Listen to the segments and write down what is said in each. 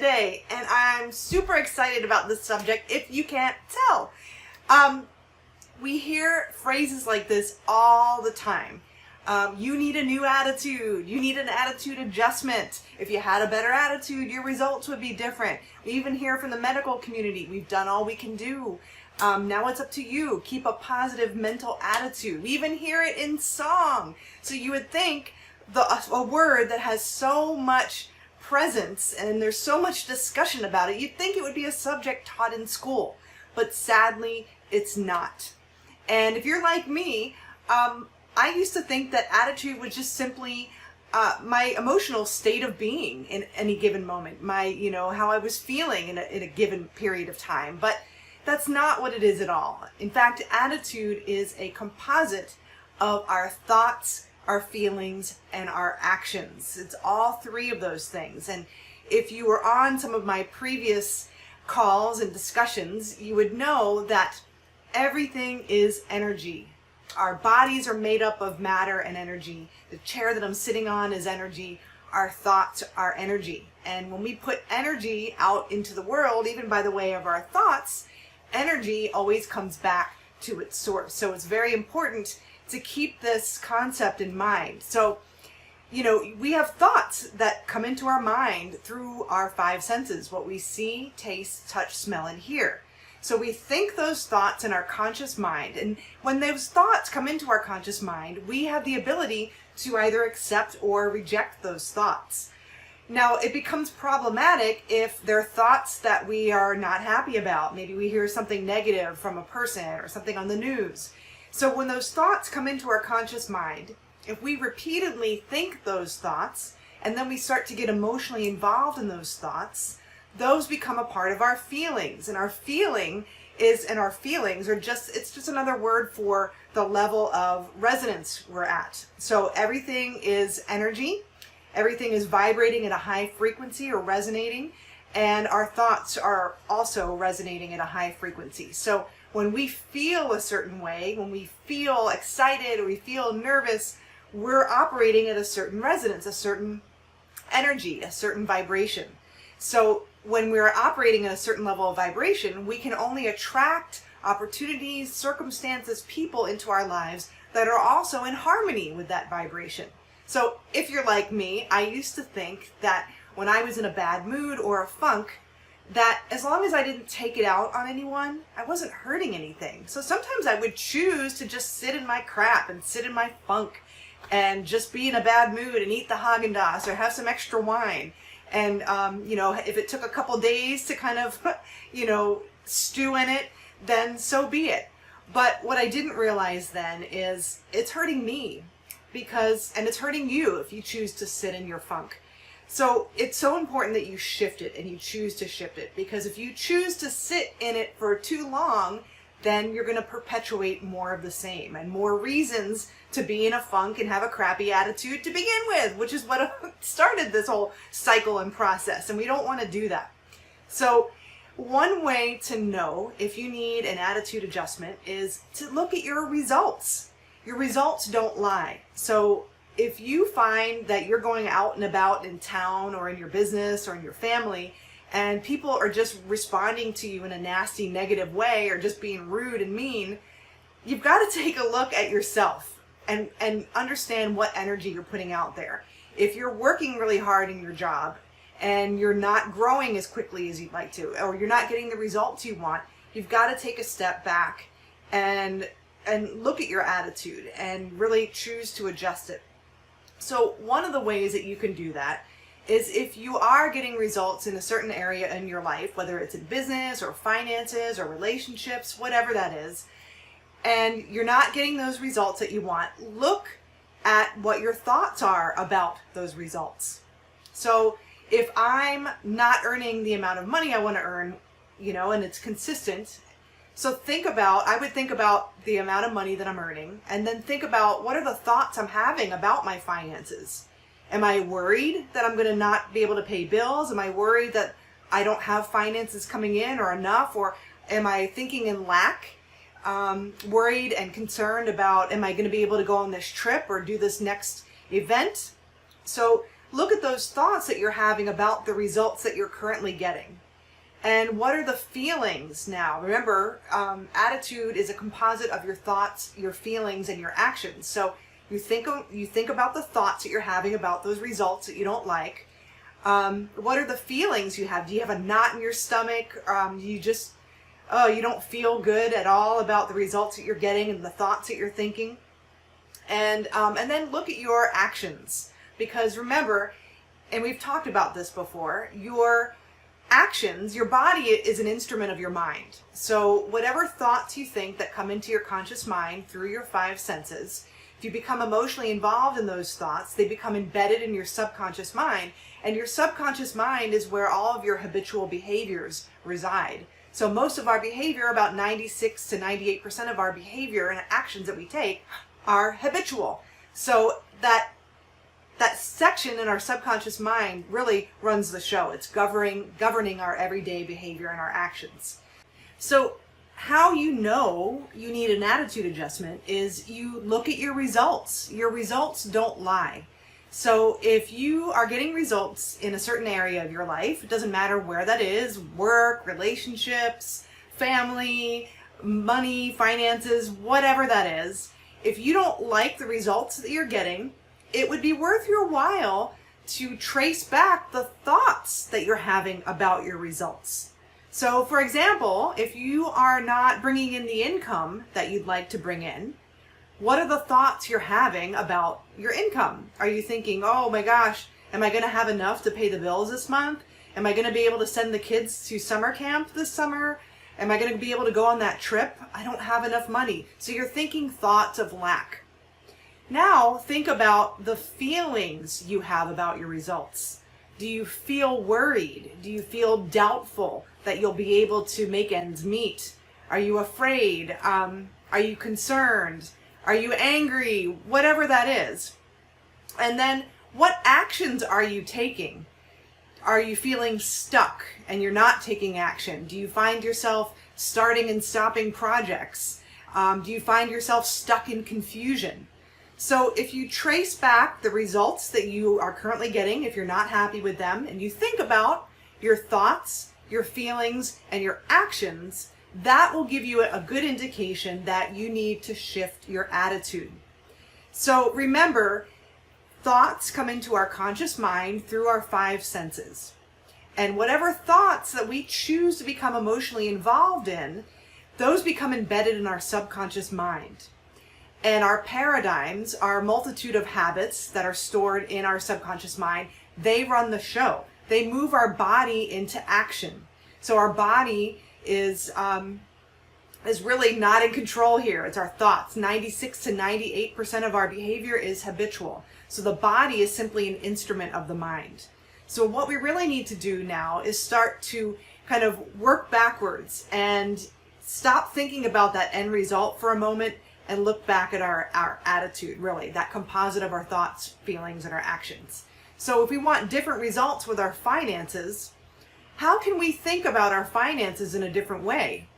today, and I'm super excited about this subject, if you can't tell. We hear phrases like this all the time. You need a new attitude. You need an attitude adjustment. If you had a better attitude, your results would be different. We even hear from the medical community, we've done all we can do. Now it's up to you. Keep a positive mental attitude. We even hear it in song. So you would think a word that has so much presence and there's so much discussion about it, you'd think it would be a subject taught in school. But sadly, it's not. And if you're like me, I used to think that attitude was just simply my emotional state of being in any given moment, how I was feeling in a given period of time. But that's not what it is at all. In fact, attitude is a composite of our thoughts, our feelings, and our actions. It's all three of those things. And if you were on some of my previous calls and discussions, you would know that everything is energy. Our bodies are made up of matter and energy. The chair that I'm sitting on is energy. Our thoughts are energy. And when we put energy out into the world, even by the way of our thoughts, energy always comes back to its source. So it's very important to keep this concept in mind. So, we have thoughts that come into our mind through our five senses, what we see, taste, touch, smell, and hear. So we think those thoughts in our conscious mind. And when those thoughts come into our conscious mind, we have the ability to either accept or reject those thoughts. Now, it becomes problematic if they're thoughts that we are not happy about. Maybe we hear something negative from a person or something on the news. So when those thoughts come into our conscious mind, if we repeatedly think those thoughts, and then we start to get emotionally involved in those thoughts, those become a part of our feelings. And our feelings are just another word for the level of resonance we're at. So everything is energy. Everything is vibrating at a high frequency or resonating, and our thoughts are also resonating at a high frequency. So when we feel a certain way, when we feel excited or we feel nervous, we're operating at a certain resonance, a certain energy, a certain vibration. So when we're operating at a certain level of vibration, we can only attract opportunities, circumstances, people into our lives that are also in harmony with that vibration. So if you're like me, I used to think that when I was in a bad mood or a funk, that as long as I didn't take it out on anyone, I wasn't hurting anything. So sometimes I would choose to just sit in my crap and sit in my funk and just be in a bad mood and eat the Haagen-Dazs or have some extra wine. And, if it took a couple days to kind of, stew in it, then so be it. But what I didn't realize then is it's hurting me and it's hurting you if you choose to sit in your funk. So it's so important that you shift it and you choose to shift it, because if you choose to sit in it for too long, then you're going to perpetuate more of the same and more reasons to be in a funk and have a crappy attitude to begin with, which is what started this whole cycle and process. And we don't want to do that. So one way to know if you need an attitude adjustment is to look at your results. Your results don't lie. So if you find that you're going out and about in town or in your business or in your family, and people are just responding to you in a nasty, negative way or just being rude and mean, you've got to take a look at yourself and understand what energy you're putting out there. If you're working really hard in your job and you're not growing as quickly as you'd like to, or you're not getting the results you want, you've got to take a step back and look at your attitude and really choose to adjust it. So one of the ways that you can do that is if you are getting results in a certain area in your life, whether it's in business or finances or relationships, whatever that is, and you're not getting those results that you want, look at what your thoughts are about those results. So if I'm not earning the amount of money I want to earn, and it's consistent, so I would think about the amount of money that I'm earning, and then think about what are the thoughts I'm having about my finances. Am I worried that I'm going to not be able to pay bills? Am I worried that I don't have finances coming in or enough? Or am I thinking in lack? Worried and concerned about, am I going to be able to go on this trip or do this next event? So look at those thoughts that you're having about the results that you're currently getting. And what are the feelings now? Remember, attitude is a composite of your thoughts, your feelings, and your actions. So you think about the thoughts that you're having about those results that you don't like. What are the feelings you have? Do you have a knot in your stomach? You don't feel good at all about the results that you're getting and the thoughts that you're thinking? And then look at your actions. Because remember, and we've talked about this before, your actions, your body is an instrument of your mind. So whatever thoughts you think that come into your conscious mind through your five senses, if you become emotionally involved in those thoughts, they become embedded in your subconscious mind. And your subconscious mind is where all of your habitual behaviors reside. So most of our behavior, about 96 to 98% of our behavior and actions that we take are habitual. So that section in our subconscious mind really runs the show. It's governing our everyday behavior and our actions. So how you know you need an attitude adjustment is you look at your results. Your results don't lie. So if you are getting results in a certain area of your life, it doesn't matter where that is, work, relationships, family, money, finances, whatever that is, if you don't like the results that you're getting, it would be worth your while to trace back the thoughts that you're having about your results. So, for example, if you are not bringing in the income that you'd like to bring in, what are the thoughts you're having about your income? Are you thinking, oh my gosh, am I going to have enough to pay the bills this month? Am I going to be able to send the kids to summer camp this summer? Am I going to be able to go on that trip? I don't have enough money. So you're thinking thoughts of lack. Now think about the feelings you have about your results. Do you feel worried? Do you feel doubtful that you'll be able to make ends meet? Are you afraid? Are you concerned? Are you angry? Whatever that is. And then what actions are you taking? Are you feeling stuck and you're not taking action? Do you find yourself starting and stopping projects? Do you find yourself stuck in confusion? So if you trace back the results that you are currently getting, if you're not happy with them, and you think about your thoughts, your feelings, and your actions, that will give you a good indication that you need to shift your attitude. So remember, thoughts come into our conscious mind through our five senses. And whatever thoughts that we choose to become emotionally involved in, those become embedded in our subconscious mind. And our paradigms, our multitude of habits that are stored in our subconscious mind, they run the show. They move our body into action. So our body is really not in control here. It's our thoughts. 96 to 98% of our behavior is habitual. So the body is simply an instrument of the mind. So what we really need to do now is start to kind of work backwards and stop thinking about that end result for a moment and look back at our attitude, really, that composite of our thoughts, feelings, and our actions. So if we want different results with our finances, how can we think about our finances in a different way?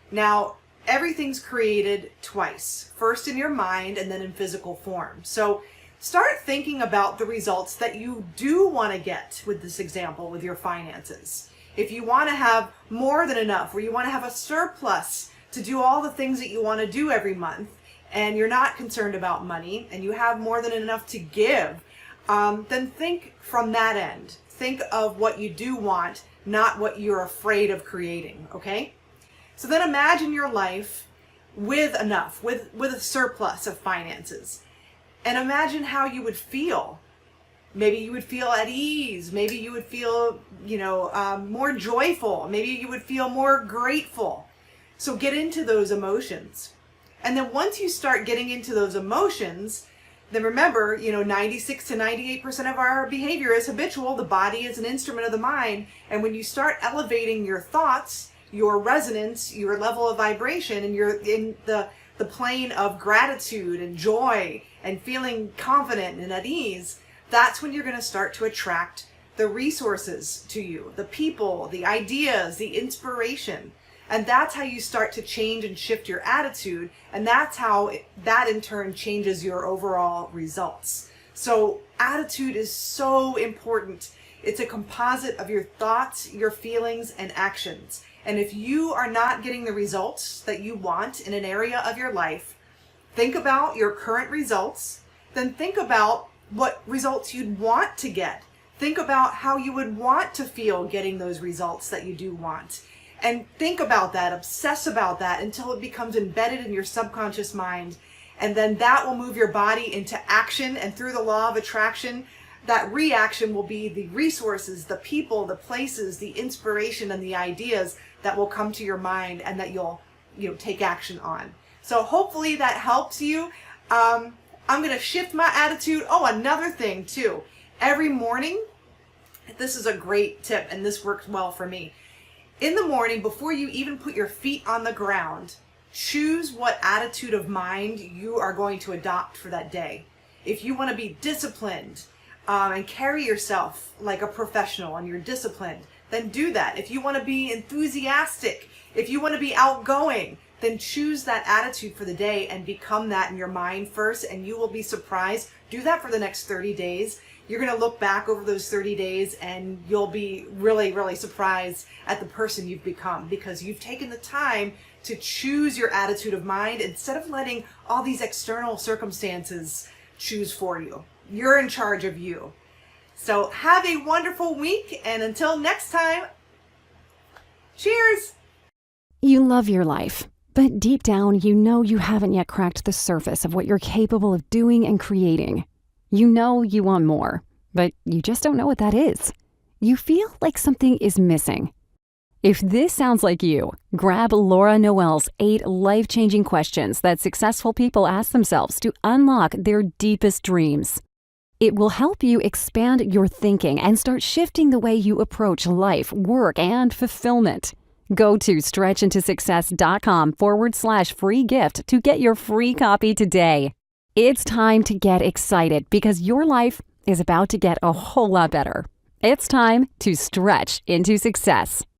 Now, everything's created twice, first in your mind and then in physical form. So start thinking about the results that you do want to get with this example with your finances. If you want to have more than enough, or you want to have a surplus to do all the things that you want to do every month, and you're not concerned about money, and you have more than enough to give, then think from that end. Think of what you do want, not what you're afraid of creating, okay? So then imagine your life with enough, with a surplus of finances. And imagine how you would feel. Maybe you would feel at ease. Maybe you would feel, more joyful. Maybe you would feel more grateful. So get into those emotions. And then once you start getting into those emotions, then remember, 96 to 98% of our behavior is habitual. The body is an instrument of the mind. And when you start elevating your thoughts, your resonance, your level of vibration, and you're in the plane of gratitude and joy and feeling confident and at ease, that's when you're going to start to attract the resources to you, the people, the ideas, the inspiration. And that's how you start to change and shift your attitude. And that's how that in turn changes your overall results. So attitude is so important. It's a composite of your thoughts, your feelings, and actions. And if you are not getting the results that you want in an area of your life, think about your current results, then think about what results you'd want to get. Think about how you would want to feel getting those results that you do want. And think about that, obsess about that until it becomes embedded in your subconscious mind. And then that will move your body into action. And through the law of attraction, that reaction will be the resources, the people, the places, the inspiration, and the ideas that will come to your mind and that you'll take action on. So hopefully that helps you. I'm going to shift my attitude. Oh, another thing too. Every morning, this is a great tip, and this works well for me. In the morning, before you even put your feet on the ground, choose what attitude of mind you are going to adopt for that day. If you want to be disciplined and carry yourself like a professional and you're disciplined, then do that. If you want to be enthusiastic, if you want to be outgoing, then choose that attitude for the day and become that in your mind first, and you will be surprised. Do that for the next 30 days. You're going to look back over those 30 days and you'll be really, really surprised at the person you've become, because you've taken the time to choose your attitude of mind instead of letting all these external circumstances choose for you. You're in charge of you. So have a wonderful week, and until next time, cheers! You love your life, but deep down you know you haven't yet cracked the surface of what you're capable of doing and creating. You know you want more, but you just don't know what that is. You feel like something is missing. If this sounds like you, grab Laura Noel's 8 life-changing questions that successful people ask themselves to unlock their deepest dreams. It will help you expand your thinking and start shifting the way you approach life, work, and fulfillment. Go to stretchintosuccess.com/free gift to get your free copy today. It's time to get excited because your life is about to get a whole lot better. It's time to stretch into success.